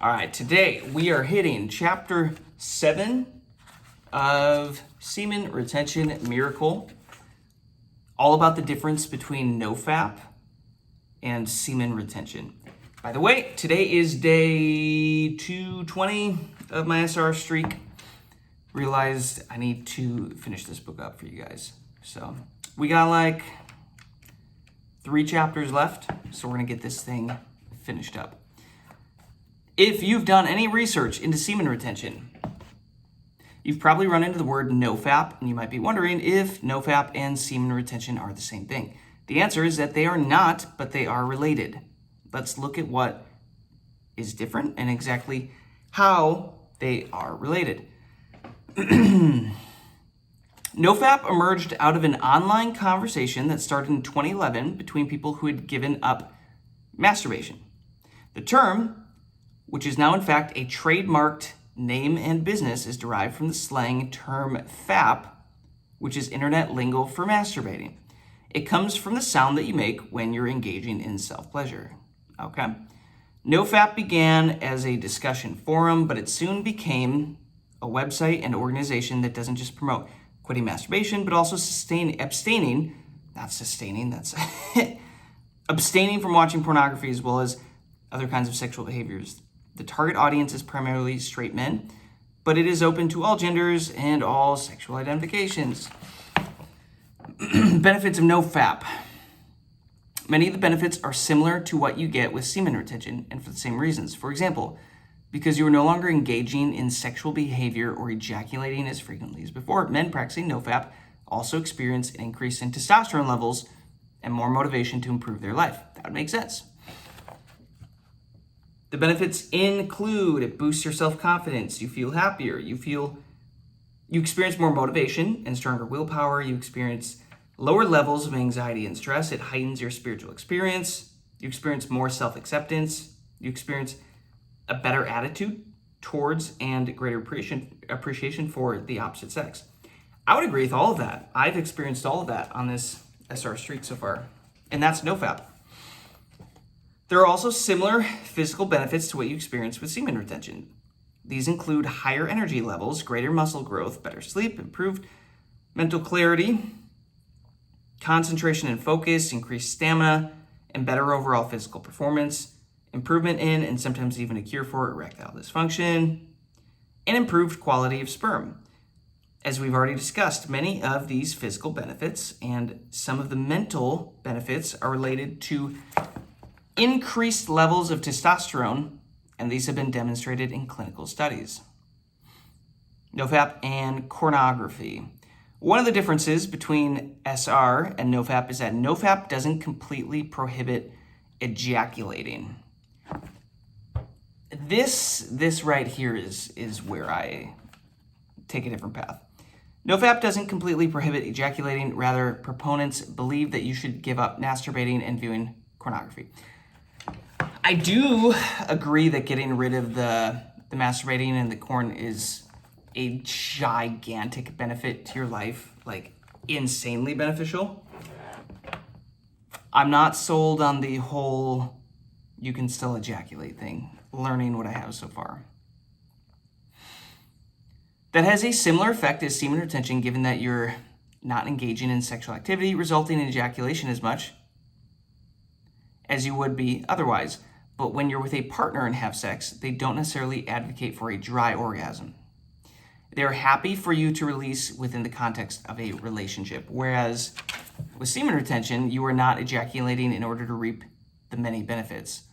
All right, today we are hitting chapter 7 of Semen Retention Miracle, all about the difference between NoFap and semen retention. By the way, today is day 220 of my SR streak. Realized I need to finish this book up for you guys. So we got like 3 chapters left, so we're gonna get this thing finished up. If you've done any research into semen retention, you've probably run into the word NoFap, and you might be wondering if NoFap and semen retention are the same thing. The answer is that they are not, but they are related. Let's look at what is different and exactly how they are related. NoFap emerged out of an online conversation that started in 2011 between people who had given up masturbation. The term, which is now in fact a trademarked name and business, is derived from the slang term fap, which is internet lingo for masturbating. It comes from the sound that you make when you're engaging in self-pleasure. Okay. NoFap began as a discussion forum, but it soon became a website and organization that doesn't just promote quitting masturbation, but also abstaining from watching pornography as well as other kinds of sexual behaviors. The target audience is primarily straight men, but it is open to all genders and all sexual identifications. Benefits of NoFap. Many of the benefits are similar to what you get with semen retention, and for the same reasons. For example, because you are no longer engaging in sexual behavior or ejaculating as frequently as before, men practicing NoFap also experience an increase in testosterone levels and more motivation to improve their life. That would make sense. The benefits include it boosts your self-confidence, you feel happier, you experience more motivation and stronger willpower, you experience lower levels of anxiety and stress, it heightens your spiritual experience, you experience more self-acceptance, you experience a better attitude towards and greater appreciation for the opposite sex. I would agree with all of that. I've experienced all of that on this SR streak so far, and that's NoFap. There are also similar physical benefits to what you experience with semen retention. These include higher energy levels, greater muscle growth, better sleep, improved mental clarity, concentration and focus, increased stamina, and better overall physical performance, improvement in and sometimes even a cure for erectile dysfunction, and improved quality of sperm. As we've already discussed, many of these physical benefits and some of the mental benefits are related to increased levels of testosterone, and these have been demonstrated in clinical studies. NoFap and pornography. One of the differences between SR and NoFap is that NoFap doesn't completely prohibit ejaculating. This right here is where I take a different path. NoFap doesn't completely prohibit ejaculating. Rather, proponents believe that you should give up masturbating and viewing pornography. I do agree that getting rid of the masturbating and the corn is a gigantic benefit to your life, like insanely beneficial. I'm not sold on the whole you can still ejaculate thing, learning what I have so far. That has a similar effect as semen retention, given that you're not engaging in sexual activity, resulting in ejaculation as much as you would be otherwise. But when you're with a partner and have sex, they don't necessarily advocate for a dry orgasm. They're happy for you to release within the context of a relationship, whereas with semen retention, you are not ejaculating in order to reap the many benefits.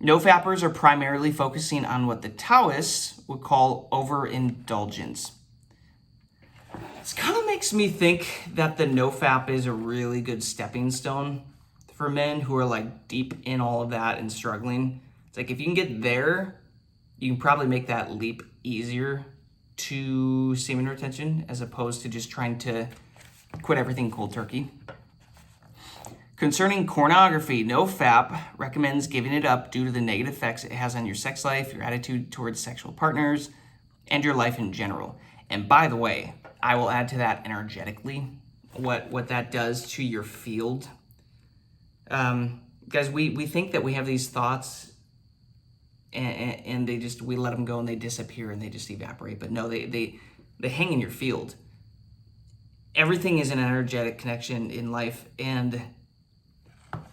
NoFappers are primarily focusing on what the Taoists would call overindulgence. This kind of makes me think that the NoFap is a really good stepping stone for men who are like deep in all of that and struggling. It's like if you can get there, you can probably make that leap easier to semen retention as opposed to just trying to quit everything cold turkey. Concerning pornography, NoFap recommends giving it up due to the negative effects it has on your sex life, your attitude towards sexual partners, and your life in general. And by the way, I will add to that energetically what that does to your field. Guys, we think that we have these thoughts and we let them go and they disappear and they just evaporate. But no, they hang in your field. Everything is an energetic connection in life. And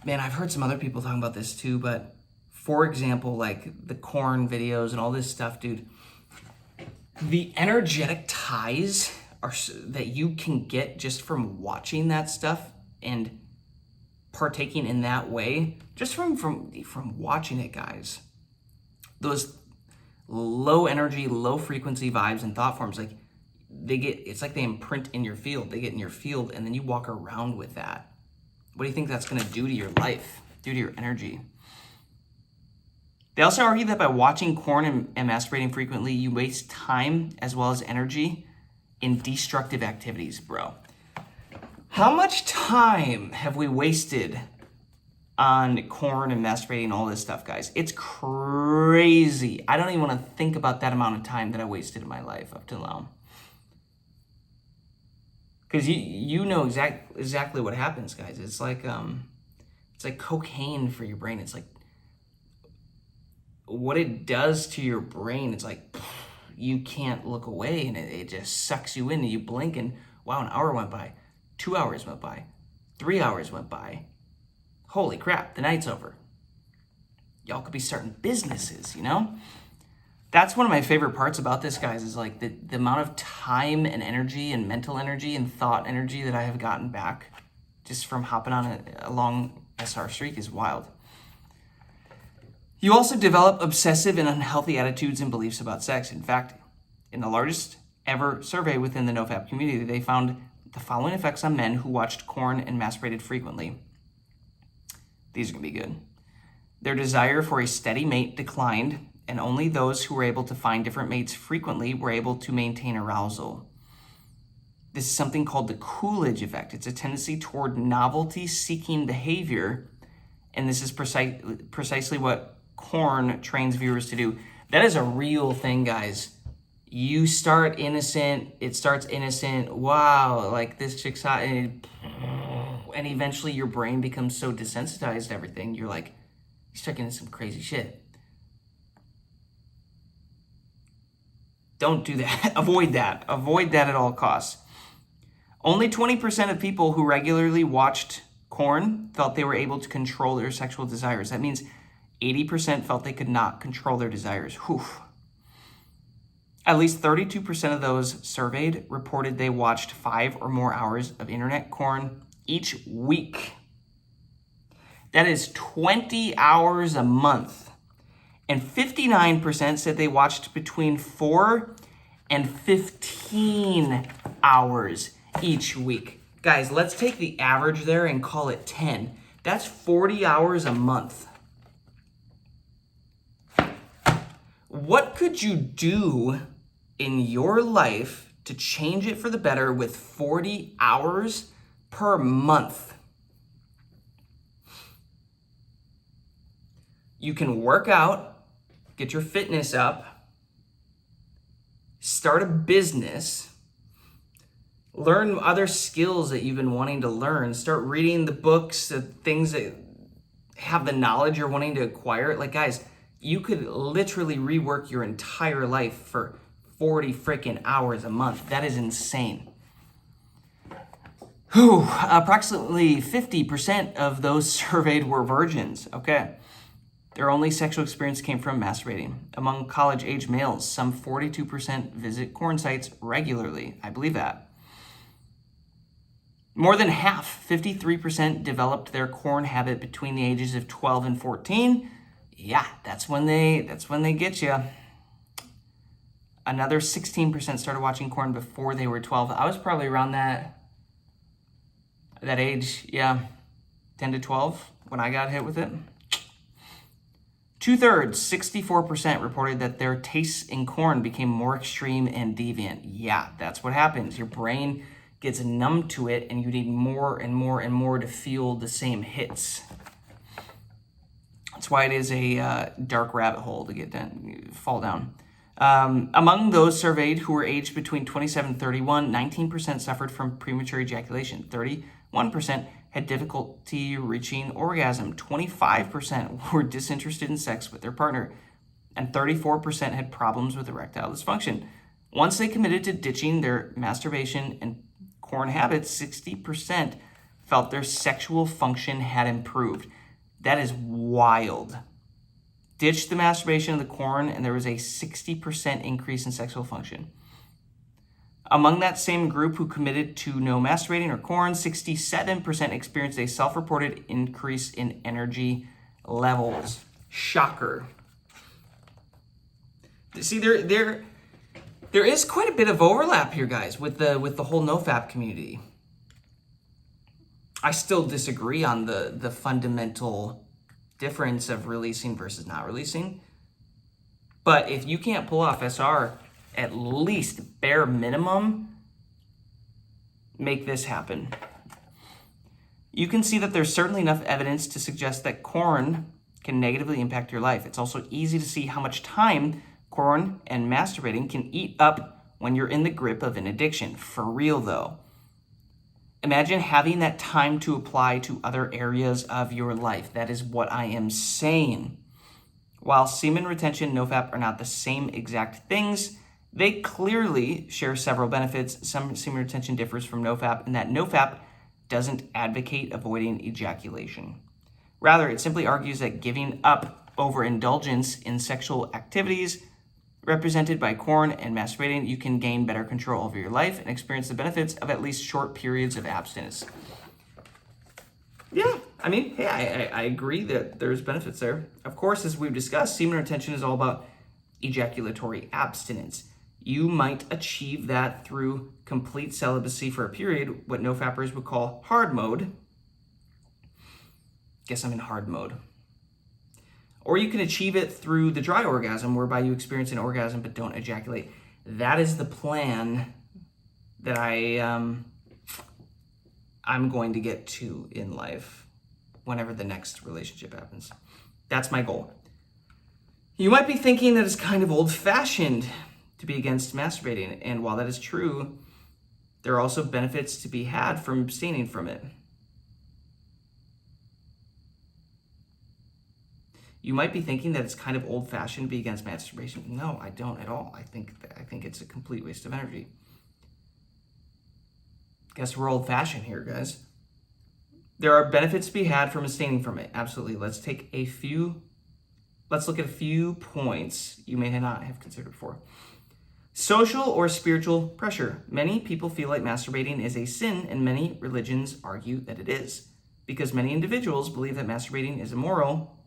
man, I've heard some other people talking about this too, but for example, like the corn videos and all this stuff, dude, the energetic ties that you can get just from watching that stuff and partaking in that way, just from watching it, guys, those low energy, low frequency vibes and thought forms, like it's like they imprint in your field. They get in your field and then you walk around with that. What do you think that's going to do to your life, do to your energy? They also argue that by watching porn and masturbating frequently, you waste time as well as energy in destructive activities, bro. How much time have we wasted on porn and masturbating and all this stuff, guys? It's crazy. I don't even want to think about that amount of time that I wasted in my life up till now. Because you know exactly what happens, guys. It's like cocaine for your brain. It's like what it does to your brain. It's like you can't look away, and it just sucks you in, and you blink, and wow, an hour went by, 2 hours went by, 3 hours went by. Holy crap, the night's over. Y'all could be starting businesses, you know? That's one of my favorite parts about this, guys, is like the amount of time and energy and mental energy and thought energy that I have gotten back just from hopping on a long SR streak is wild. You also develop obsessive and unhealthy attitudes and beliefs about sex. In fact, in the largest ever survey within the NoFap community, they found the following effects on men who watched porn and masturbated frequently. These are going to be good. Their desire for a steady mate declined, and only those who were able to find different mates frequently were able to maintain arousal. This is something called the Coolidge Effect. It's a tendency toward novelty-seeking behavior, and this is precisely what porn trains viewers to do. That is a real thing, guys. You start innocent, it starts innocent, wow, like this chick's hot, and eventually your brain becomes so desensitized to everything, you're like, you start getting some crazy shit. Don't do that. Avoid that. Avoid that at all costs. Only 20% of people who regularly watched porn felt they were able to control their sexual desires. That means 80% felt they could not control their desires. Whew. At least 32% of those surveyed reported they watched 5 or more hours of internet porn each week. That is 20 hours a month. And 59% said they watched between 4 and 15 hours each week. Guys, let's take the average there and call it 10. That's 40 hours a month. What could you do in your life to change it for the better with 40 hours per month? You can work out, get your fitness up, start a business, learn other skills that you've been wanting to learn, start reading the books, the things that have the knowledge you're wanting to acquire. Like, guys, you could literally rework your entire life for 40 freaking hours a month. That is insane. Approximately 50% of those surveyed were virgins. Okay. Their only sexual experience came from masturbating. Among college-age males, some 42% visit porn sites regularly. I believe that. More than half, 53%, developed their porn habit between the ages of 12 and 14. Yeah, that's when they get you. Another 16% started watching porn before they were 12. I was probably around that age, yeah, 10 to 12 when I got hit with it. 2/3, 64%, reported that their tastes in porn became more extreme and deviant. Yeah, that's what happens. Your brain gets numb to it, and you need more and more and more to feel the same hits. That's why it is a dark rabbit hole to fall down. Among those surveyed who were aged between 27 and 31, 19% suffered from premature ejaculation. 31% had difficulty reaching orgasm. 25% were disinterested in sex with their partner. and 34% had problems with erectile dysfunction. Once they committed to ditching their masturbation and porn habits, 60% felt their sexual function had improved. That is wild. Ditched the masturbation and the corn, and there was a 60% increase in sexual function. Among that same group who committed to no masturbating or corn, 67% experienced a self-reported increase in energy levels. Shocker. See, there is quite a bit of overlap here, guys, with the whole NoFap community. I still disagree on the fundamental difference of releasing versus not releasing. But if you can't pull off SR, at least bare minimum, make this happen. You can see that there's certainly enough evidence to suggest that corn can negatively impact your life. It's also easy to see how much time corn and masturbating can eat up when you're in the grip of an addiction. For real though. Imagine having that time to apply to other areas of your life. That is what I am saying. While semen retention and NoFap are not the same exact things, they clearly share several benefits. Some semen retention differs from NoFap in that NoFap doesn't advocate avoiding ejaculation. Rather, it simply argues that giving up overindulgence in sexual activities represented by corn and masturbating, you can gain better control over your life and experience the benefits of at least short periods of abstinence. Yeah, I mean, hey, I agree that there's benefits there. Of course, as we've discussed, semen retention is all about ejaculatory abstinence. You might achieve that through complete celibacy for a period, what NoFappers would call hard mode. Guess I'm in hard mode. Or you can achieve it through the dry orgasm, whereby you experience an orgasm but don't ejaculate. That is the plan that I'm going to get to in life whenever the next relationship happens. That's my goal. You might be thinking that it's kind of old-fashioned to be against masturbating, and while that is true, there are also benefits to be had from abstaining from it. You might be thinking that it's kind of old-fashioned to be against masturbation. No, I don't at all. I think it's a complete waste of energy. Guess we're old-fashioned here, guys. There are benefits to be had from abstaining from it. Absolutely. Let's look at a few points you may not have considered before. Social or spiritual pressure. Many people feel like masturbating is a sin, and many religions argue that it is. Because many individuals believe that masturbating is immoral,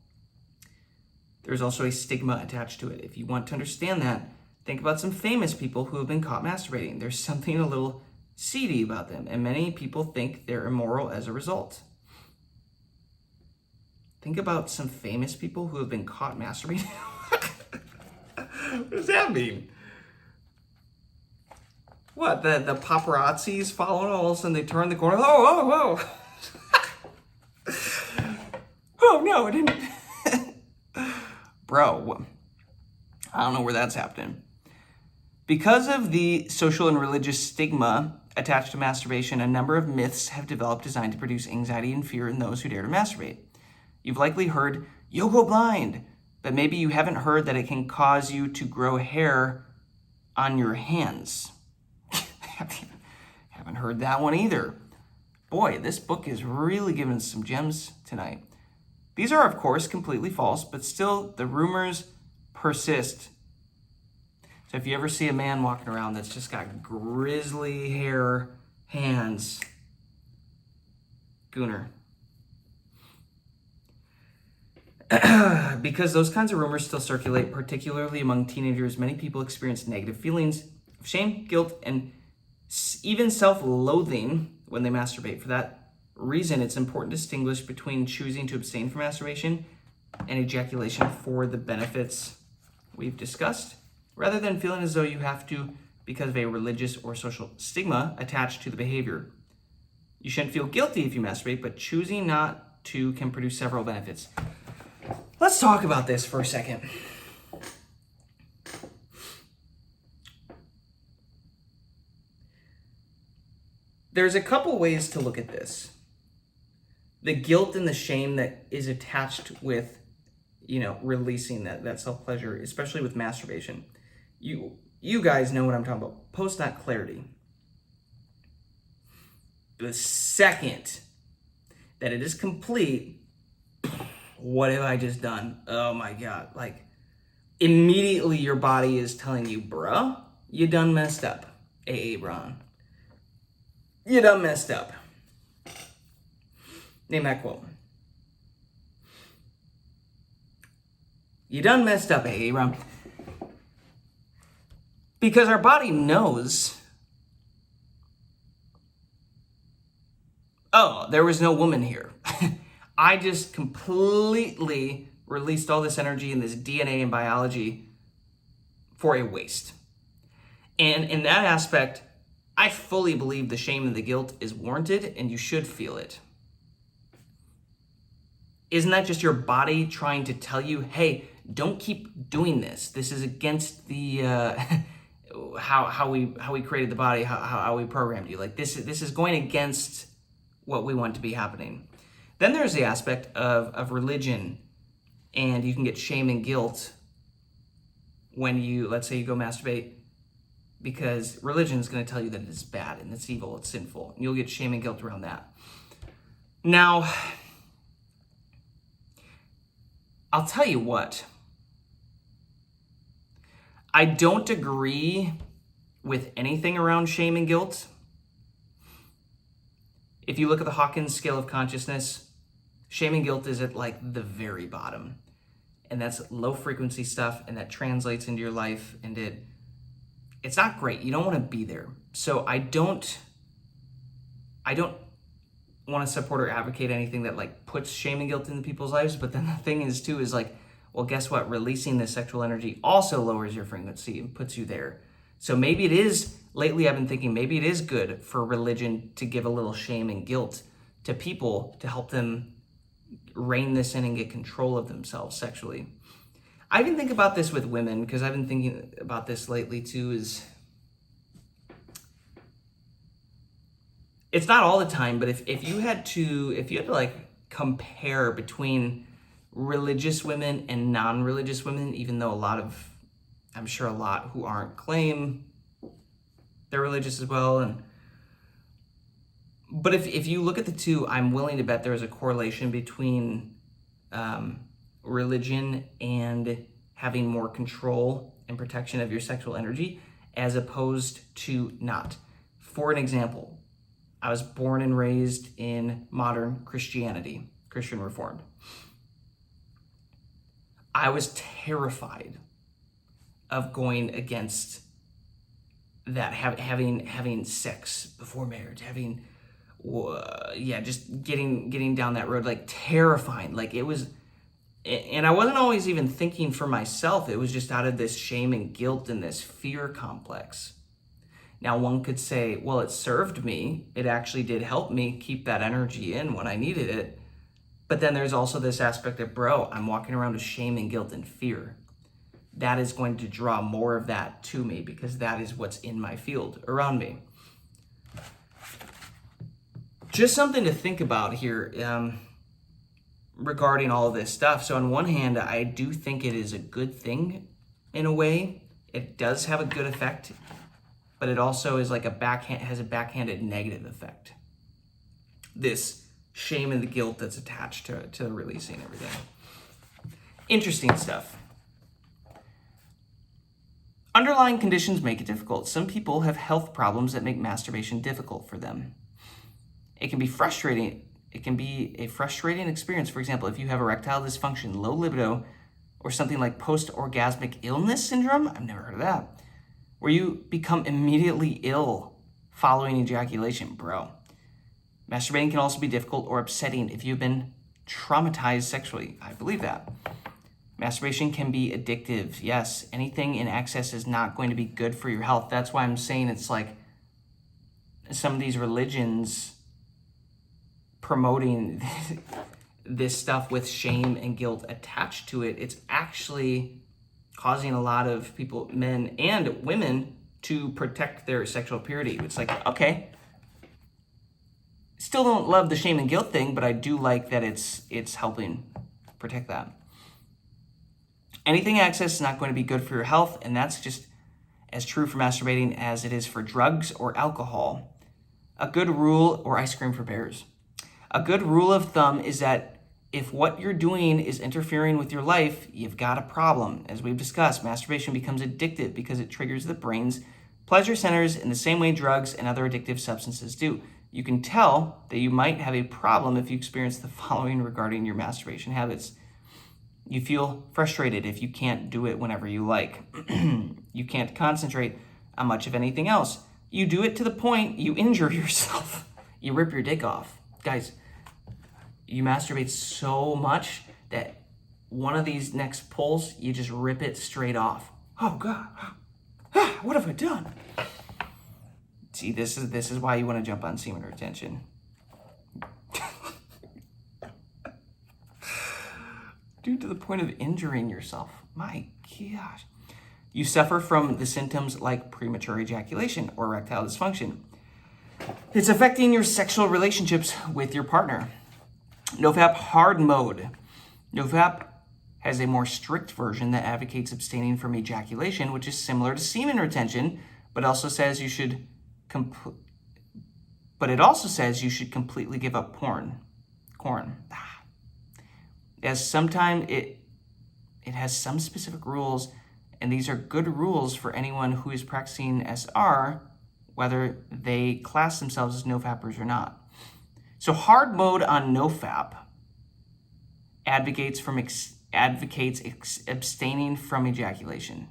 there's also a stigma attached to it. If you want to understand that, think about some famous people who have been caught masturbating. There's something a little seedy about them, and many people think they're immoral as a result. Think about some famous people who have been caught masturbating. What does that mean? What, the paparazzi's following, all of a sudden they turn the corner, oh. Oh no, I didn't. Bro, I don't know where that's happening. Because of the social and religious stigma attached to masturbation, a number of myths have developed designed to produce anxiety and fear in those who dare to masturbate. You've likely heard, you'll go blind, but maybe you haven't heard that it can cause you to grow hair on your hands. Haven't heard that one either. Boy, this book is really giving us some gems tonight. These are, of course, completely false, but still, the rumors persist. So if you ever see a man walking around that's just got grizzly hair hands, gooner. Because those kinds of rumors still circulate, particularly among teenagers, many people experience negative feelings of shame, guilt, and even self-loathing when they masturbate. For that reason, it's important to distinguish between choosing to abstain from masturbation and ejaculation for the benefits we've discussed, rather than feeling as though you have to because of a religious or social stigma attached to the behavior. You shouldn't feel guilty if you masturbate, but choosing not to can produce several benefits. Let's talk about this for a second. There's a couple ways to look at this. The guilt and the shame that is attached with releasing that self-pleasure, especially with masturbation. You guys know what I'm talking about. Post-nut clarity. The second that it is complete, what have I just done? Oh my God. Like, immediately your body is telling you, bruh, you done messed up. AA Ron. You done messed up. Name that quote. You done messed up, AA Ron. Because our body knows, oh, there was no woman here. I just completely released all this energy and this DNA and biology for a waste. And in that aspect, I fully believe the shame and the guilt is warranted and you should feel it. Isn't that just your body trying to tell you, hey, don't keep doing this. This is against the how we created the body, how we programmed you. Like this is going against what we want to be happening. Then there's the aspect of religion, and you can get shame and guilt when you, let's say you go masturbate, because religion is going to tell you that it's bad and it's evil, it's sinful. And you'll get shame and guilt around that. Now, I'll tell you what. I don't agree with anything around shame and guilt. If you look at the Hawkins scale of consciousness, shame and guilt is at like the very bottom. And that's low frequency stuff, and that translates into your life, and it's not great. You don't want to be there. So I don't want to support or advocate anything that like puts shame and guilt into people's lives. But then the thing is too, is like, well, guess what? Releasing this sexual energy also lowers your frequency and puts you there. So maybe it is, lately I've been thinking, maybe it is good for religion to give a little shame and guilt to people to help them rein this in and get control of themselves sexually. I even think about this with women, because I've been thinking about this lately too, is it's not all the time, but if you had to like compare between religious women and non-religious women, even though I'm sure a lot who aren't claim they're religious as well. But if you look at the two, I'm willing to bet there is a correlation between religion and having more control and protection of your sexual energy as opposed to not. For an example, I was born and raised in modern Christianity, Christian Reformed. I was terrified of going against that, having sex before marriage, just getting down that road, like terrifying. Like it was, and I wasn't always even thinking for myself. It was just out of this shame and guilt and this fear complex. Now one could say, well, it served me. It actually did help me keep that energy in when I needed it. But then there's also this aspect of, bro, I'm walking around with shame and guilt and fear. That is going to draw more of that to me because that is what's in my field around me. Just something to think about here regarding all of this stuff. So on one hand, I do think it is a good thing in a way. It does have a good effect, but it also is like has a backhanded negative effect. This shame and the guilt that's attached to the releasing everything. Interesting stuff. Underlying conditions make it difficult. Some people have health problems that make masturbation difficult for them. It can be frustrating. It can be a frustrating experience. For example, if you have erectile dysfunction, low libido, or something like post-orgasmic illness syndrome, I've never heard of that, where you become immediately ill following ejaculation, bro. Masturbating can also be difficult or upsetting if you've been traumatized sexually. I believe that. Masturbation can be addictive. Yes, anything in excess is not going to be good for your health. That's why I'm saying it's like some of these religions promoting this stuff with shame and guilt attached to it. It's actually causing a lot of people, men and women, to protect their sexual purity. It's like, okay, still don't love the shame and guilt thing, but I do like that it's helping protect that. Anything excess is not going to be good for your health, and that's just as true for masturbating as it is for drugs or alcohol. A good rule, or ice cream for bears. A good rule of thumb is that if what you're doing is interfering with your life, you've got a problem. As we've discussed, masturbation becomes addictive because it triggers the brain's pleasure centers in the same way drugs and other addictive substances do. You can tell that you might have a problem if you experience the following regarding your masturbation habits. You feel frustrated if you can't do it whenever you like. You can't concentrate on much of anything else. You do it to the point you injure yourself. You rip your dick off. Guys, you masturbate so much that one of these next pulls, you just rip it straight off. Oh God, what have I done? See, this is why you want to jump on semen retention. Dude, to the point of injuring yourself. My gosh. You suffer from the symptoms like premature ejaculation or erectile dysfunction. It's affecting your sexual relationships with your partner. NoFap hard mode. NoFap has a more strict version that advocates abstaining from ejaculation, which is similar to semen retention, but also says you should completely give up corn. It has some specific rules, and these are good rules for anyone who is practicing SR, whether they class themselves as NoFappers or not. So hard mode on NoFap advocates abstaining from ejaculation.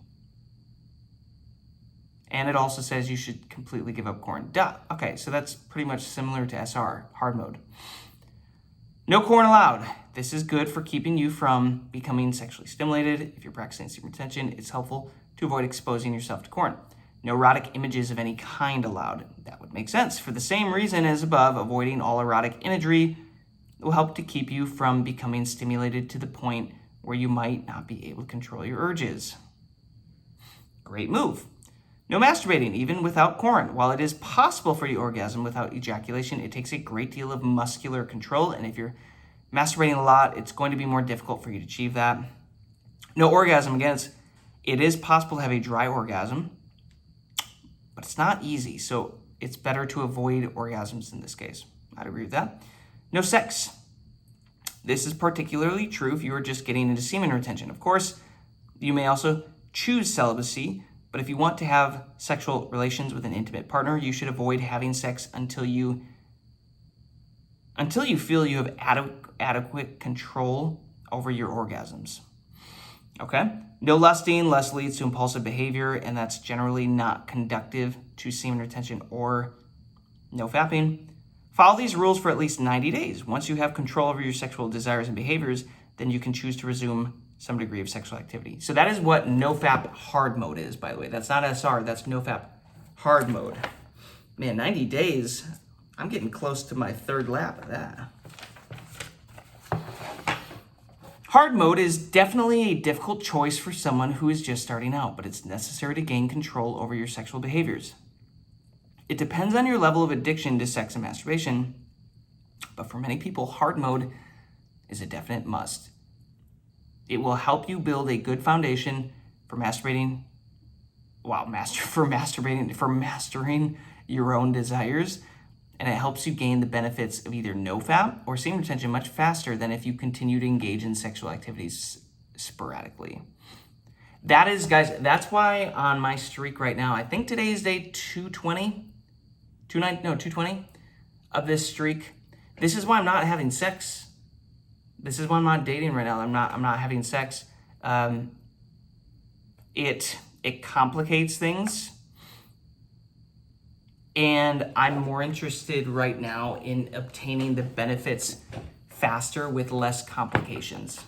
And it also says you should completely give up corn. Duh. Okay, so that's pretty much similar to SR, hard mode. No corn allowed. This is good for keeping you from becoming sexually stimulated. If you're practicing semen retention, it's helpful to avoid exposing yourself to corn. No erotic images of any kind allowed. That would make sense. For the same reason as above, avoiding all erotic imagery will help to keep you from becoming stimulated to the point where you might not be able to control your urges. Great move. No masturbating, even without corn. While it is possible for you to orgasm without ejaculation, it takes a great deal of muscular control, and if you're masturbating a lot, it's going to be more difficult for you to achieve that. No orgasm, again, it is possible to have a dry orgasm, but it's not easy, so it's better to avoid orgasms in this case. I'd agree with that. No sex. This is particularly true if you are just getting into semen retention. Of course, you may also choose celibacy, but if you want to have sexual relations with an intimate partner, you should avoid having sex until you feel you have adequate control over your orgasms. Okay? No lusting. Lust leads to impulsive behavior, and that's generally not conducive to semen retention or NoFapping. Follow these rules for at least 90 days. Once you have control over your sexual desires and behaviors, then you can choose to resume some degree of sexual activity. So that is what NoFap hard mode is, by the way. That's not SR, that's NoFap hard mode. Man, 90 days, I'm getting close to my third lap of that. Hard mode is definitely a difficult choice for someone who is just starting out, but it's necessary to gain control over your sexual behaviors. It depends on your level of addiction to sex and masturbation, but for many people, hard mode is a definite must. It will help you build a good foundation for mastering your own desires, and it helps you gain the benefits of either NoFap or semen retention much faster than if you continue to engage in sexual activities sporadically. That is, guys, that's why on my streak right now, I think today is day 220 of this streak. This is why I'm not having sex. This is why I'm not dating right now. I'm not having sex. It complicates things. And I'm more interested right now in obtaining the benefits faster with less complications.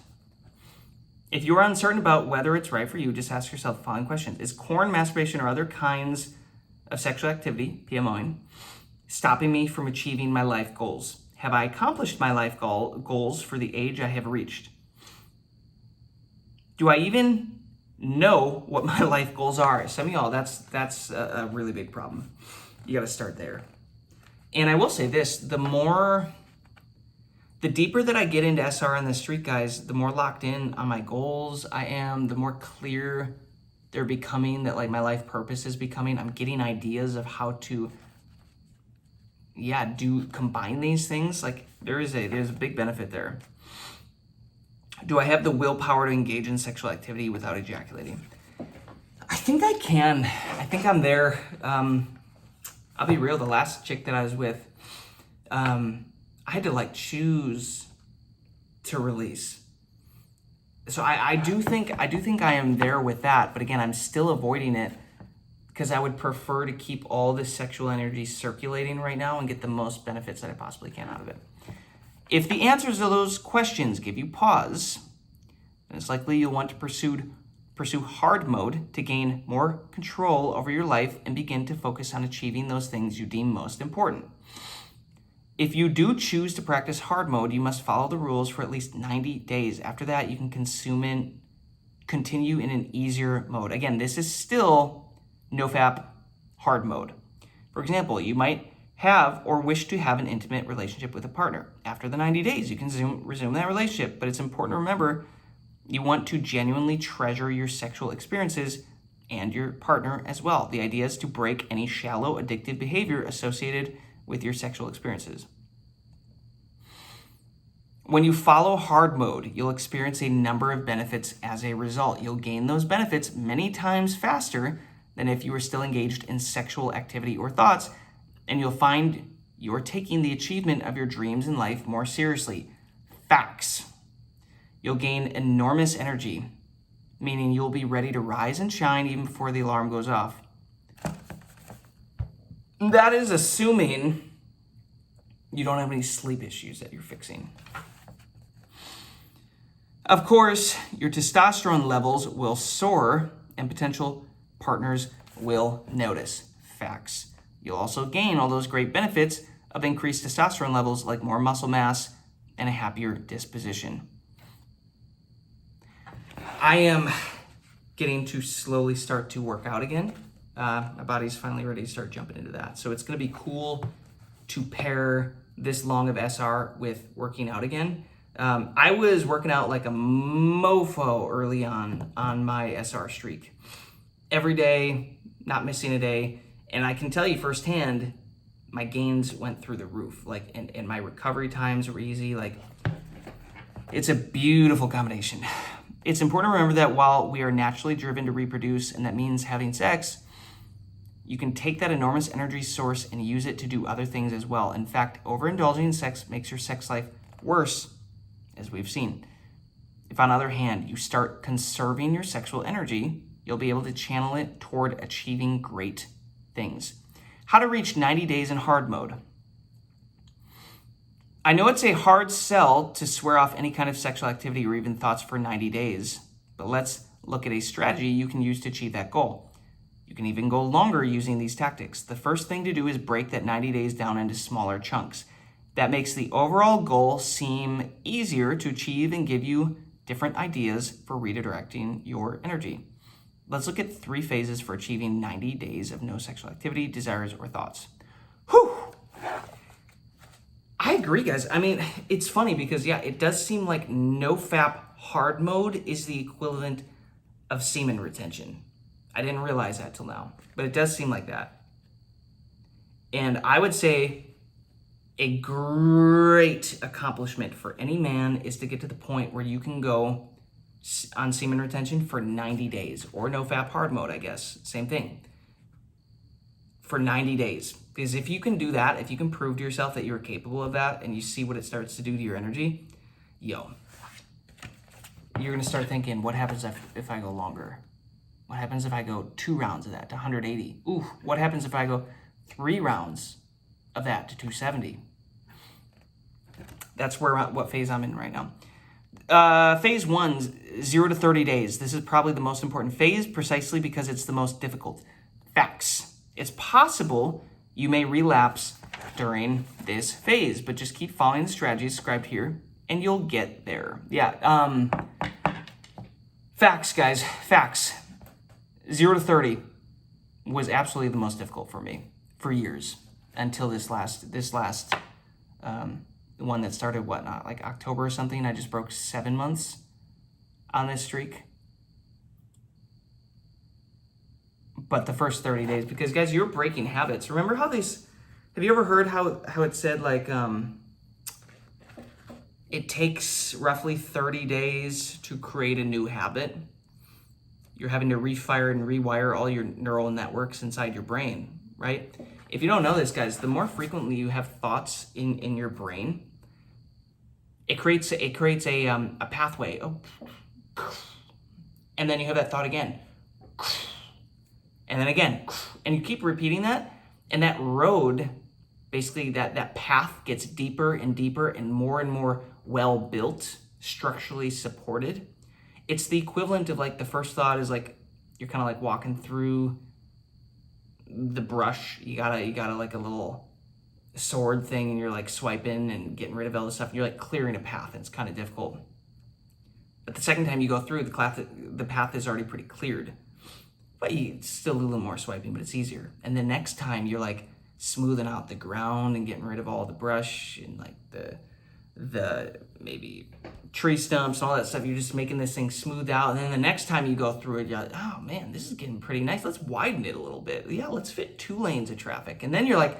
If you are uncertain about whether it's right for you, just ask yourself the following questions. Is corn, masturbation, or other kinds of sexual activity, PMOing, stopping me from achieving my life goals? Have I accomplished my life goals for the age I have reached? Do I even know what my life goals are? Some of y'all, that's a really big problem. You got to start there. And I will say this, the more The deeper that I get into SR on the street, guys, the more locked in on my goals I am, the more clear they're becoming, that like my life purpose is becoming. I'm getting ideas of how to, combine these things. Like there's a big benefit there. Do I have the willpower to engage in sexual activity without ejaculating? I think I can. I think I'm there. I'll be real. The last chick that I was with, I had to like choose to release. So I do think I am there with that, but again, I'm still avoiding it because I would prefer to keep all this sexual energy circulating right now and get the most benefits that I possibly can out of it. If the answers to those questions give you pause, then it's likely you'll want to pursue hard mode to gain more control over your life and begin to focus on achieving those things you deem most important. If you do choose to practice hard mode, you must follow the rules for at least 90 days. After that, you can continue in an easier mode. Again, this is still NoFap hard mode. For example, you might have or wish to have an intimate relationship with a partner. After the 90 days, you can resume that relationship, but it's important to remember you want to genuinely treasure your sexual experiences and your partner as well. The idea is to break any shallow, addictive behavior associated with your sexual experiences. When you follow hard mode, you'll experience a number of benefits as a result. You'll gain those benefits many times faster than if you were still engaged in sexual activity or thoughts, and you'll find you're taking the achievement of your dreams in life more seriously. Facts. You'll gain enormous energy, meaning you'll be ready to rise and shine even before the alarm goes off. That is assuming you don't have any sleep issues that you're fixing. Of course, your testosterone levels will soar and potential partners will notice. Facts. You'll also gain all those great benefits of increased testosterone levels like more muscle mass and a happier disposition. I am getting to slowly start to work out again. My body's finally ready to start jumping into that. So it's going to be cool to pair this long of SR with working out again. I was working out like a mofo early on my SR streak. Every day, not missing a day. And I can tell you firsthand, my gains went through the roof. Like, and my recovery times were easy. Like, it's a beautiful combination. It's important to remember that while we are naturally driven to reproduce, and that means having sex, you can take that enormous energy source and use it to do other things as well. In fact, overindulging in sex makes your sex life worse, as we've seen. If, on the other hand, you start conserving your sexual energy, you'll be able to channel it toward achieving great things. How to reach 90 days in hard mode. I know it's a hard sell to swear off any kind of sexual activity or even thoughts for 90 days, but let's look at a strategy you can use to achieve that goal. You can even go longer using these tactics. The first thing to do is break that 90 days down into smaller chunks. That makes the overall goal seem easier to achieve and give you different ideas for redirecting your energy. Let's look at 3 phases for achieving 90 days of no sexual activity, desires, or thoughts. Whew! I agree, guys. I mean, it's funny because, it does seem like NoFap hard mode is the equivalent of semen retention. I didn't realize that till now, but it does seem like that. And I would say a great accomplishment for any man is to get to the point where you can go on semen retention for 90 days, or NoFap hard mode, I guess. Same thing. For 90 days. Because if you can do that, if you can prove to yourself that you're capable of that, and you see what it starts to do to your energy, you're going to start thinking, what happens if I go longer? What happens if I go 2 rounds of that to 180? Ooh, what happens if I go 3 rounds of that to 270? That's what phase I'm in right now. Phase 1, 0 to 30 days. This is probably the most important phase precisely because it's the most difficult. Facts. It's possible you may relapse during this phase, but just keep following the strategies described here and you'll get there. Facts, guys. Facts. 0 to 30 was absolutely the most difficult for me for years until this last the one that started, like October or something. I just broke 7 months on this streak. But the first 30 days, because guys, you're breaking habits. Remember how have you ever heard how it said like, it takes roughly 30 days to create a new habit? You're having to refire and rewire all your neural networks inside your brain, right? If you don't know this, guys, the more frequently you have thoughts in your brain, it creates a pathway. Oh. And then you have that thought again. And then again. And you keep repeating that, and that road, basically that path gets deeper and deeper and more well-built, structurally supported. It's the equivalent of like the first thought is like, you're kind of like walking through the brush. You gotta like a little sword thing, and you're like swiping and getting rid of all this stuff. And you're like clearing a path, and it's kind of difficult. But the second time you go through, the path is already pretty cleared. But it's still a little more swiping, but it's easier. And the next time you're like smoothing out the ground and getting rid of all the brush and like the maybe tree stumps and all that stuff. You're just making this thing smooth out. And then the next time you go through it, you're like, oh man, this is getting pretty nice. Let's widen it a little bit. Yeah, let's fit 2 lanes of traffic. And then you're like,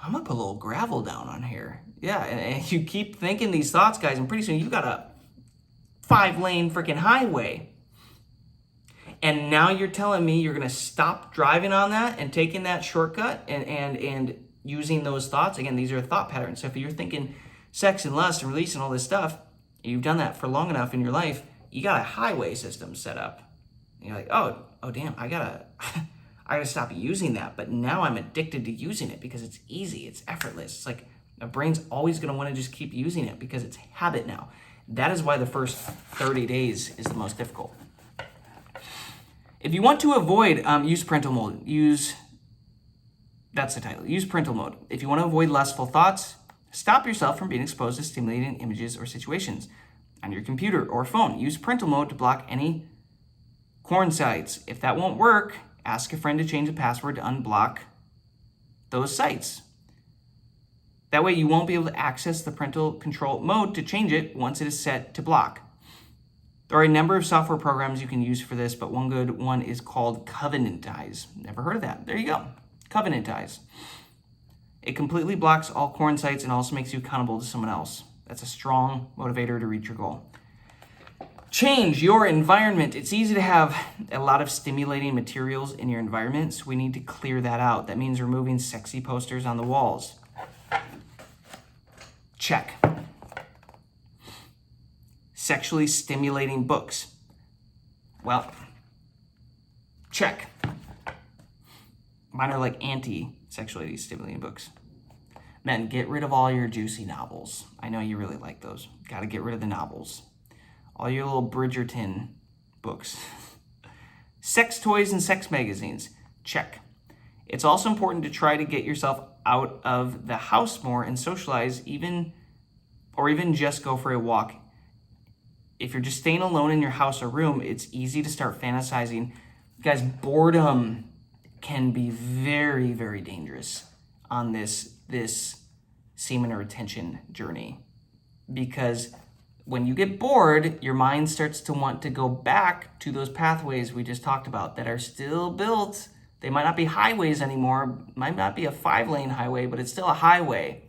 I'm gonna put a little gravel down on here. Yeah, and you keep thinking these thoughts, guys, and pretty soon you've got a 5-lane freaking highway. And now you're telling me you're gonna stop driving on that and taking that shortcut and using those thoughts. Again, these are thought patterns. So if you're thinking sex and lust and release and all this stuff, you've done that for long enough in your life, you got a highway system set up. And you're like, oh damn, I gotta stop using that. But now I'm addicted to using it because it's easy, it's effortless. It's like my brain's always gonna wanna just keep using it because it's habit now. That is why the first 30 days is the most difficult. If you want to avoid, use parental mode. That's the title. Use parental mode. If you want to avoid lustful thoughts, stop yourself from being exposed to stimulating images or situations on your computer or phone. Use parental mode to block any porn sites. If that won't work, ask a friend to change the password to unblock those sites. That way you won't be able to access the parental control mode to change it once it is set to block. There are a number of software programs you can use for this, but one good one is called Covenantize. Never heard of that. There you go. Covenantize. It completely blocks all porn sites and also makes you accountable to someone else. That's a strong motivator to reach your goal. Change your environment. It's easy to have a lot of stimulating materials in your environment, so we need to clear that out. That means removing sexy posters on the walls. Check. Sexually stimulating books. Well, check. Mine are like anti-sexually stimulating books. Men, get rid of all your juicy novels. I know you really like those. Got to get rid of the novels. All your little Bridgerton books. Sex toys and sex magazines. Check. It's also important to try to get yourself out of the house more and socialize, even just go for a walk. If you're just staying alone in your house or room, it's easy to start fantasizing. Guys, boredom can be very, very dangerous on this semen retention journey. Because when you get bored, your mind starts to want to go back to those pathways we just talked about that are still built. They might not be highways anymore, might not be a 5-lane highway, but it's still a highway.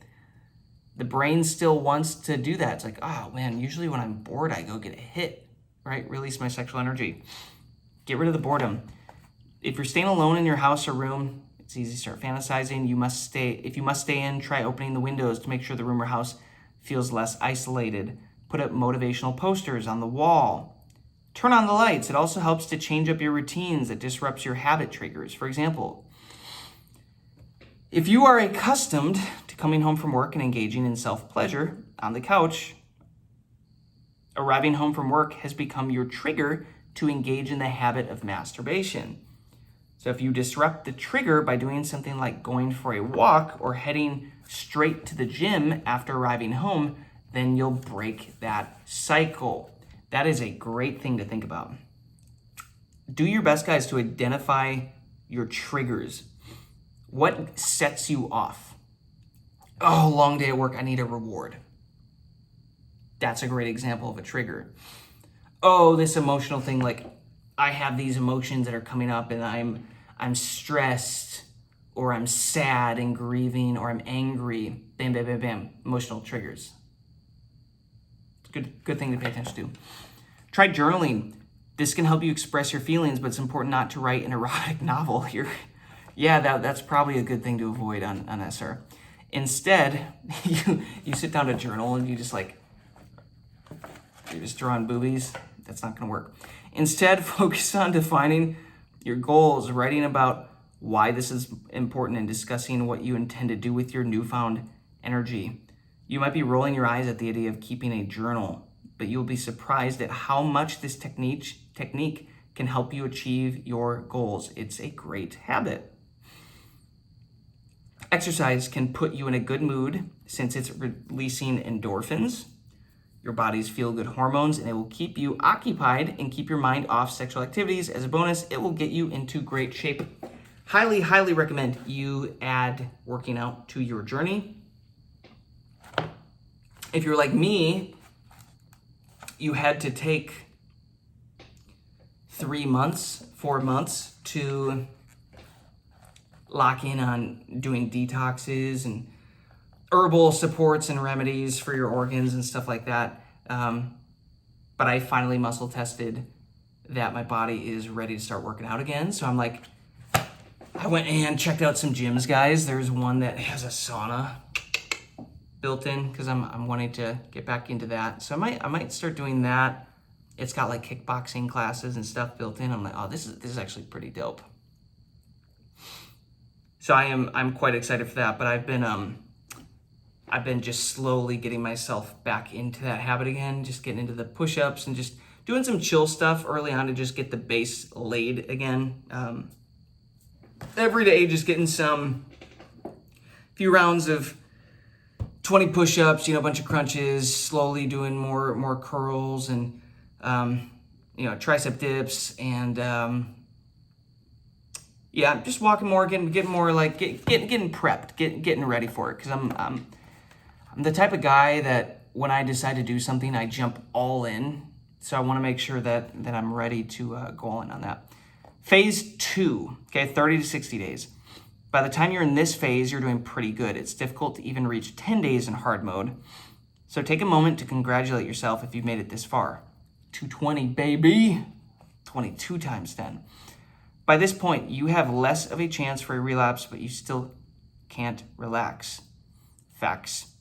The brain still wants to do that. It's like, oh man, usually when I'm bored, I go get a hit, right? Release my sexual energy. Get rid of the boredom. If you're staying alone in your house or room, it's easy to start fantasizing. If you must stay in, try opening the windows to make sure the room or house feels less isolated. Put up motivational posters on the wall. Turn on the lights. It also helps to change up your routines that disrupts your habit triggers. For example, if you are accustomed to coming home from work and engaging in self-pleasure on the couch, arriving home from work has become your trigger to engage in the habit of masturbation. So if you disrupt the trigger by doing something like going for a walk or heading straight to the gym after arriving home, then you'll break that cycle. That is a great thing to think about. Do your best, guys, to identify your triggers. What sets you off? oh, long day at work, I need a reward. That's a great example of a trigger. Oh, this emotional thing, like I have these emotions that are coming up and I'm stressed, or I'm sad and grieving, or I'm angry. Bam, bam, bam, bam. Emotional triggers. Good thing to pay attention to. Try journaling. This can help you express your feelings, but it's important not to write an erotic novel here. Yeah, that's probably a good thing to avoid on SR. Instead, you sit down to journal and you're just drawing boobies. That's not gonna work. Instead, focus on defining your goals, writing about why this is important, and discussing what you intend to do with your newfound energy. You might be rolling your eyes at the idea of keeping a journal, but you'll be surprised at how much this technique can help you achieve your goals. It's a great habit. Exercise can put you in a good mood since it's releasing endorphins, your body's feel-good hormones, and it will keep you occupied and keep your mind off sexual activities. As a bonus, it will get you into great shape. Highly, highly recommend you add working out to your journey. If you're like me, you had to take 4 months to lock in on doing detoxes and herbal supports and remedies for your organs and stuff like that. But I finally muscle tested that my body is ready to start working out again. So I'm like, I went and checked out some gyms, guys. There's one that has a sauna built in because I'm wanting to get back into that. So I might start doing that. It's got like kickboxing classes and stuff built in. I'm like, oh, this is actually pretty dope. So I'm quite excited for that. But I've been just slowly getting myself back into that habit again, just getting into the push-ups and just doing some chill stuff early on to just get the base laid again. Every day, just getting some few rounds of 20 push-ups, a bunch of crunches, slowly doing more curls and, tricep dips and, just walking more, getting more like getting prepped, getting ready for it. Cause I'm the type of guy that when I decide to do something, I jump all in. So I want to make sure that I'm ready to go all in on that. Phase 2, okay, 30 to 60 days. By the time you're in this phase, you're doing pretty good. It's difficult to even reach 10 days in hard mode. So take a moment to congratulate yourself if you've made it this far. 220, baby. 22 times 10. By this point, you have less of a chance for a relapse, but you still can't relax. Facts.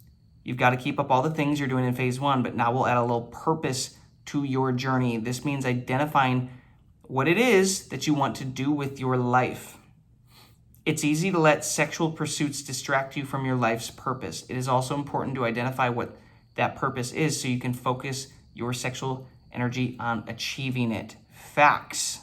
You've got to keep up all the things you're doing in phase 1, but now we'll add a little purpose to your journey. This means identifying what it is that you want to do with your life. It's easy to let sexual pursuits distract you from your life's purpose. It is also important to identify what that purpose is so you can focus your sexual energy on achieving it. Facts.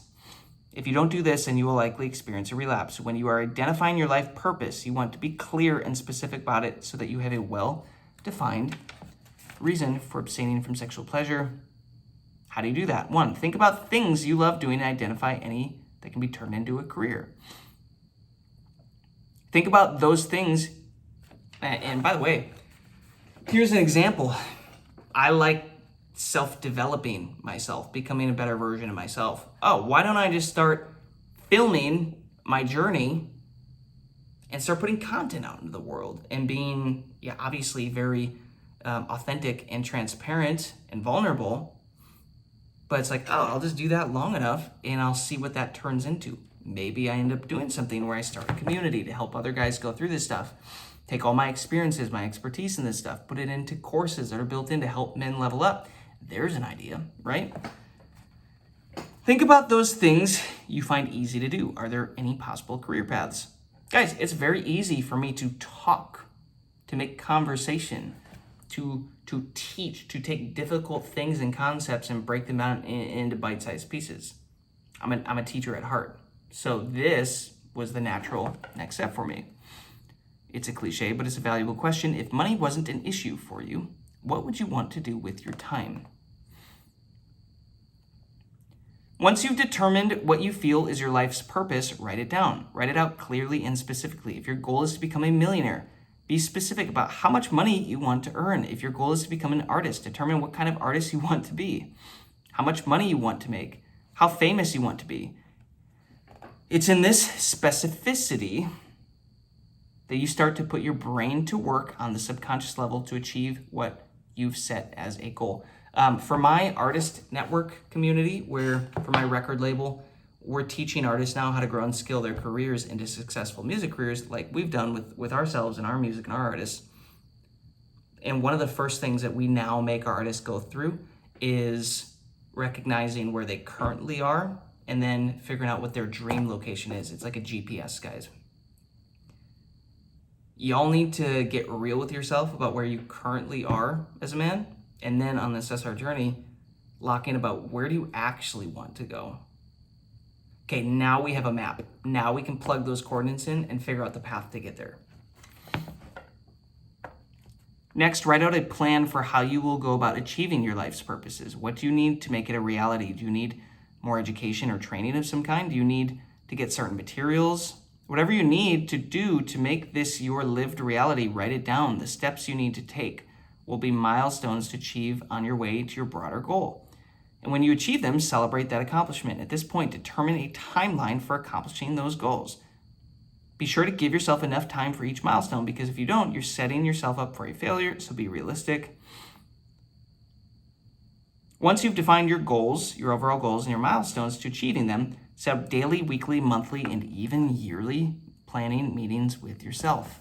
If you don't do this, then you will likely experience a relapse. When you are identifying your life purpose, you want to be clear and specific about it so that you have a well-defined reason for abstaining from sexual pleasure. How do you do that? 1, think about things you love doing and identify any that can be turned into a career. Think about those things. And by the way, here's an example. I like self-developing myself, becoming a better version of myself. Oh, why don't I just start filming my journey and start putting content out into the world and being, obviously very authentic and transparent and vulnerable. But it's like, I'll just do that long enough and I'll see what that turns into. Maybe I end up doing something where I start a community to help other guys go through this stuff. Take all my experiences, my expertise in this stuff, put it into courses that are built in to help men level up. There's an idea, right? Think about those things you find easy to do. Are there any possible career paths? Guys, it's very easy for me to talk, to make conversation, to teach, to take difficult things and concepts and break them down into bite-sized pieces. I'm a teacher at heart. So this was the natural next step for me. It's a cliche, but it's a valuable question. If money wasn't an issue for you, what would you want to do with your time? Once you've determined what you feel is your life's purpose, write it down. Write it out clearly and specifically. If your goal is to become a millionaire, Be specific about how much money you want to earn. If your goal is to become an artist, determine what kind of artist you want to be, how much money you want to make, how famous you want to be. It's in this specificity that you start to put your brain to work on the subconscious level to achieve what you've set as a goal. For my artist network community, for my record label, we're teaching artists now how to grow and skill their careers into successful music careers like we've done with ourselves and our music and our artists. And one of the first things that we now make our artists go through is recognizing where they currently are and then figuring out what their dream location is. It's like a GPS, guys. Y'all need to get real with yourself about where you currently are as a man, and then on this SR journey, lock in about where do you actually want to go. Okay, now we have a map. Now we can plug those coordinates in and figure out the path to get there. Next, write out a plan for how you will go about achieving your life's purposes. What do you need to make it a reality? Do you need more education or training of some kind? Do you need to get certain materials? Whatever you need to do to make this your lived reality, write it down. The steps you need to take will be milestones to achieve on your way to your broader goal. And when you achieve them, celebrate that accomplishment. At this point, determine a timeline for accomplishing those goals. Be sure to give yourself enough time for each milestone, because if you don't, you're setting yourself up for a failure, so be realistic. Once you've defined your goals, your overall goals, and your milestones to achieving them, set up daily, weekly, monthly, and even yearly planning meetings with yourself.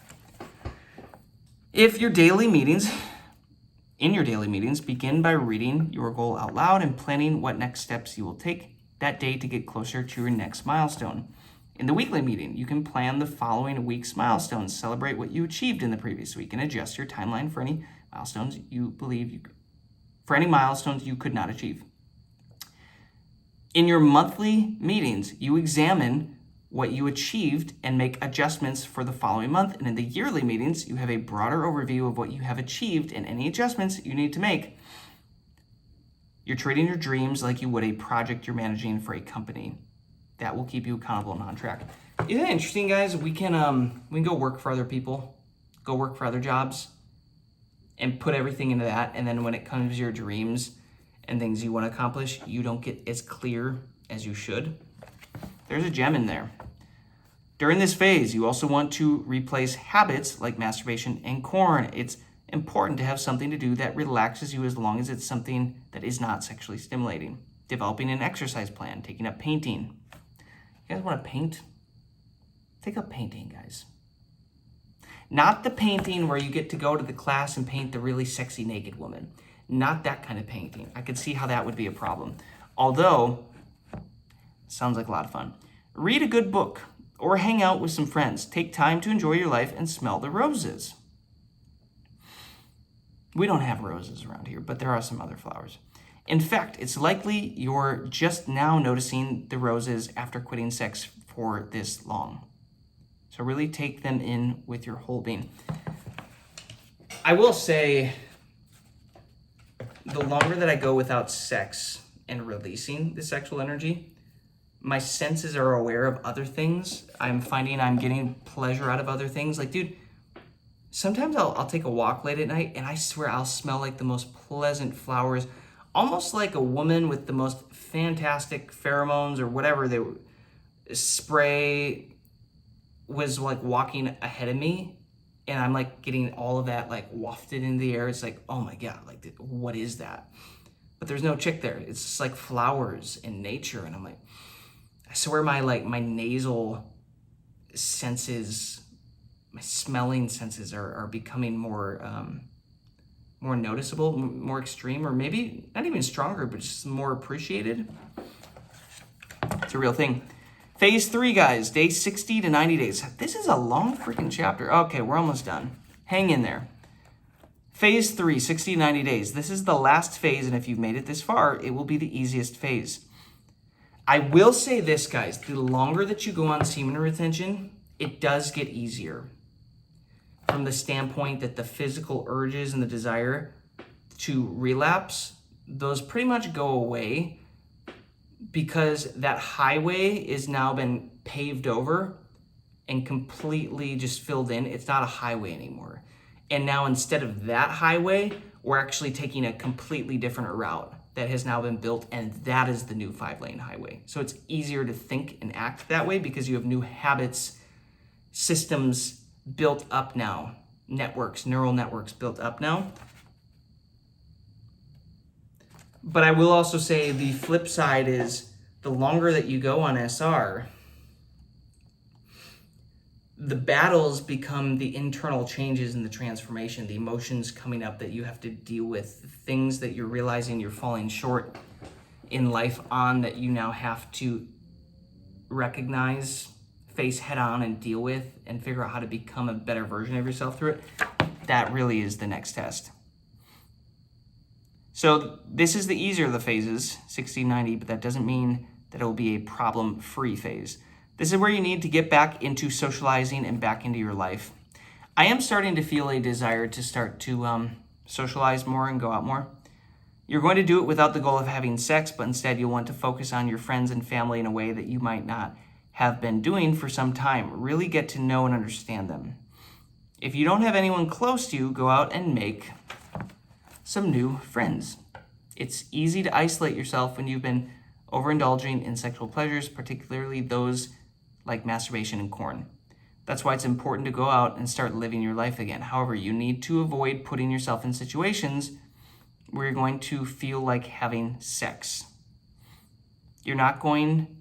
In your daily meetings, begin by reading your goal out loud and planning what next steps you will take that day to get closer to your next milestone. In the weekly meeting, you can plan the following week's milestones, celebrate what you achieved in the previous week, and adjust your timeline for any milestones you could not achieve. In your monthly meetings, you examine what you achieved and make adjustments for the following month. And in the yearly meetings, you have a broader overview of what you have achieved and any adjustments you need to make. You're treating your dreams like you would a project you're managing for a company. That will keep you accountable and on track. Isn't it interesting, guys? We can go work for other people, go work for other jobs, and put everything into that. And then when it comes to your dreams and things you want to accomplish, you don't get as clear as you should. There's a gem in there. During this phase, you also want to replace habits like masturbation and porn. It's important to have something to do that relaxes you as long as it's something that is not sexually stimulating. Developing an exercise plan, taking up painting. You guys want to paint? Take up painting, guys. Not the painting where you get to go to the class and paint the really sexy naked woman. Not that kind of painting. I could see how that would be a problem. Although, sounds like a lot of fun. Read a good book or hang out with some friends. Take time to enjoy your life and smell the roses. We don't have roses around here, but there are some other flowers. In fact, it's likely you're just now noticing the roses after quitting sex for this long. So really take them in with your whole being. I will say, the longer that I go without sex and releasing the sexual energy, my senses are aware of other things. I'm finding I'm getting pleasure out of other things. Like, dude, sometimes I'll take a walk late at night and I swear I'll smell like the most pleasant flowers, almost like a woman with the most fantastic pheromones or whatever they spray was like walking ahead of me, and I'm like getting all of that like wafted in the air. It's like, oh my God, like what is that? But there's no chick there. It's just like flowers in nature. And I'm like, I swear my nasal senses, my smelling senses are becoming more noticeable, more extreme, or maybe not even stronger, but just more appreciated. It's a real thing. Phase 3, guys, day 60 to 90 days. This is a long freaking chapter. Okay, we're almost done. Hang in there. Phase 3, 60 to 90 days. This is the last phase, and if you've made it this far, it will be the easiest phase. I will say this, guys. The longer that you go on semen retention, it does get easier. From the standpoint that the physical urges and the desire to relapse, those pretty much go away, because that highway is now been paved over and completely just filled in. It's not a highway anymore. And now instead of that highway, we're actually taking a completely different route that has now been built, and that is the new 5-lane highway. So it's easier to think and act that way because you have new habits, systems built up now, networks, neural networks built up now. But I will also say the flip side is the longer that you go on SR, the battles become the internal changes and the transformation, the emotions coming up that you have to deal with, the things that you're realizing you're falling short in life on that you now have to recognize, face head on and deal with and figure out how to become a better version of yourself through it. That really is the next test. So this is the easier of the phases, 60-90, but that doesn't mean that it will be a problem-free phase. This is where you need to get back into socializing and back into your life. I am starting to feel a desire to start to socialize more and go out more. You're going to do it without the goal of having sex, but instead you'll want to focus on your friends and family in a way that you might not have been doing for some time. Really get to know and understand them. If you don't have anyone close to you, go out and make some new friends. It's easy to isolate yourself when you've been overindulging in sexual pleasures, particularly those like masturbation and porn. That's why it's important to go out and start living your life again. However, you need to avoid putting yourself in situations where you're going to feel like having sex. You're not going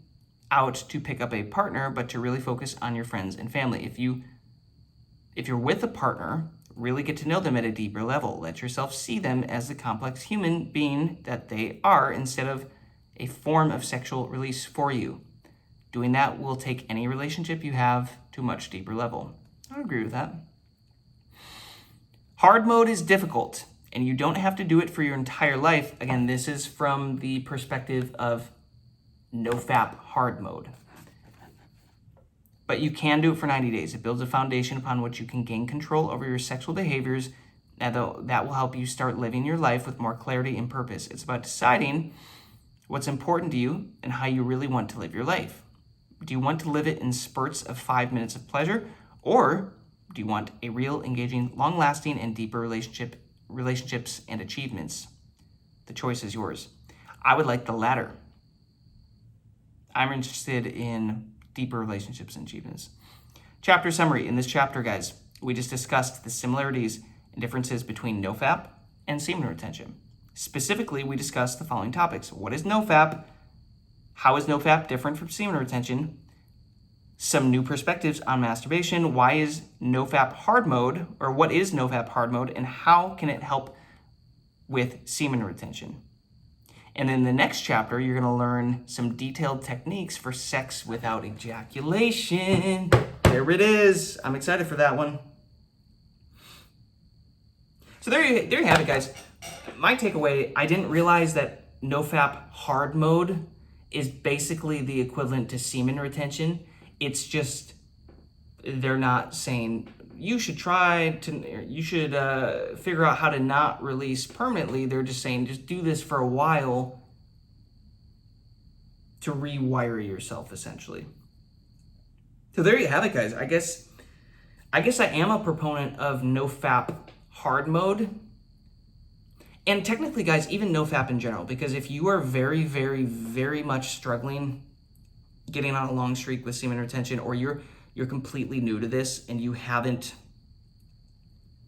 out to pick up a partner, but to really focus on your friends and family. If you're with a partner, really get to know them at a deeper level. Let yourself see them as the complex human being that they are instead of a form of sexual release for you. Doing that will take any relationship you have to a much deeper level. I agree with that. Hard mode is difficult, and you don't have to do it for your entire life. Again, this is from the perspective of NoFap hard mode. But you can do it for 90 days. It builds a foundation upon which you can gain control over your sexual behaviors, and that will help you start living your life with more clarity and purpose. It's about deciding what's important to you and how you really want to live your life. Do you want to live it in spurts of 5 minutes of pleasure, or do you want a real, engaging, long-lasting, and deeper relationships and achievements? The choice is yours. I would like the latter. I'm interested in deeper relationships and achievements. Chapter summary. In this chapter, guys, we just discussed the similarities and differences between NoFap and semen retention. Specifically, we discussed the following topics. What is NoFap? How is NoFap different from semen retention? Some new perspectives on masturbation. Why is NoFap hard mode, or what is NoFap hard mode, and how can it help with semen retention? And in the next chapter, you're going to learn some detailed techniques for sex without ejaculation. There it is. I'm excited for that one. So there you have it, guys. My takeaway, I didn't realize that NoFap hard mode is basically the equivalent to semen retention. It's just, they're not saying you should figure out how to not release permanently. They're just saying just do this for a while to rewire yourself, essentially. So there you have it, guys. I guess I am a proponent of NoFap hard mode. And technically, guys, even NoFap in general, because if you are very, very, very much struggling getting on a long streak with semen retention, or you're completely new to this and you haven't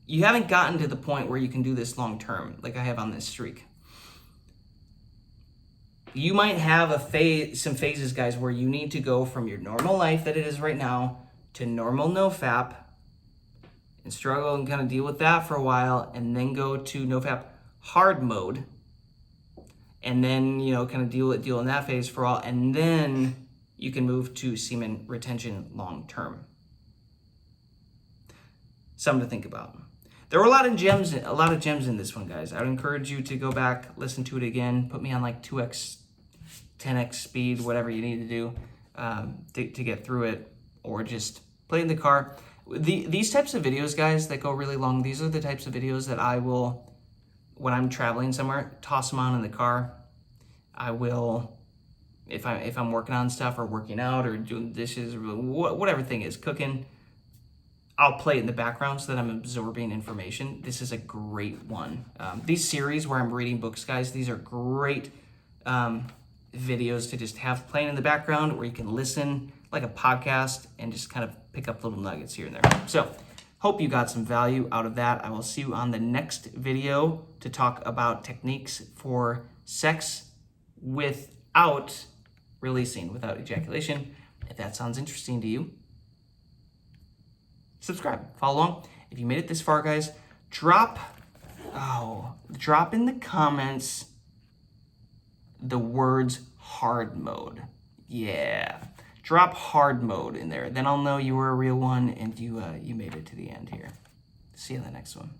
gotten to the point where you can do this long term, like I have on this streak. You might have some phases, guys, where you need to go from your normal life that it is right now to normal NoFap and struggle and kind of deal with that for a while, and then go to NoFap hard mode, and then kind of deal in that phase for a while, and then you can move to semen retention long term. Something to think about. There were a lot of gems in this one, guys. I would encourage you to go back, listen to it again, put me on like 2x, 10x speed, whatever you need to do to get through it, or just play in the car. These types of videos, guys, that go really long, these are the types of videos that I will, when I'm traveling somewhere, toss them on in the car. I will if I'm working on stuff or working out or doing dishes or whatever thing is, cooking, I'll play it in the background so that I'm absorbing information. This is a great one. These series where I'm reading books, guys, these are great videos to just have playing in the background, where you can listen like a podcast and just kind of pick up little nuggets here and there. So hope you got some value out of that. I will see you on the next video to talk about techniques for sex without releasing, without ejaculation. If that sounds interesting to you, subscribe, follow along. If you made it this far, guys, drop in the comments the words hard mode. Yeah, drop hard mode in there. Then I'll know you were a real one and you made it to the end here. See you in the next one.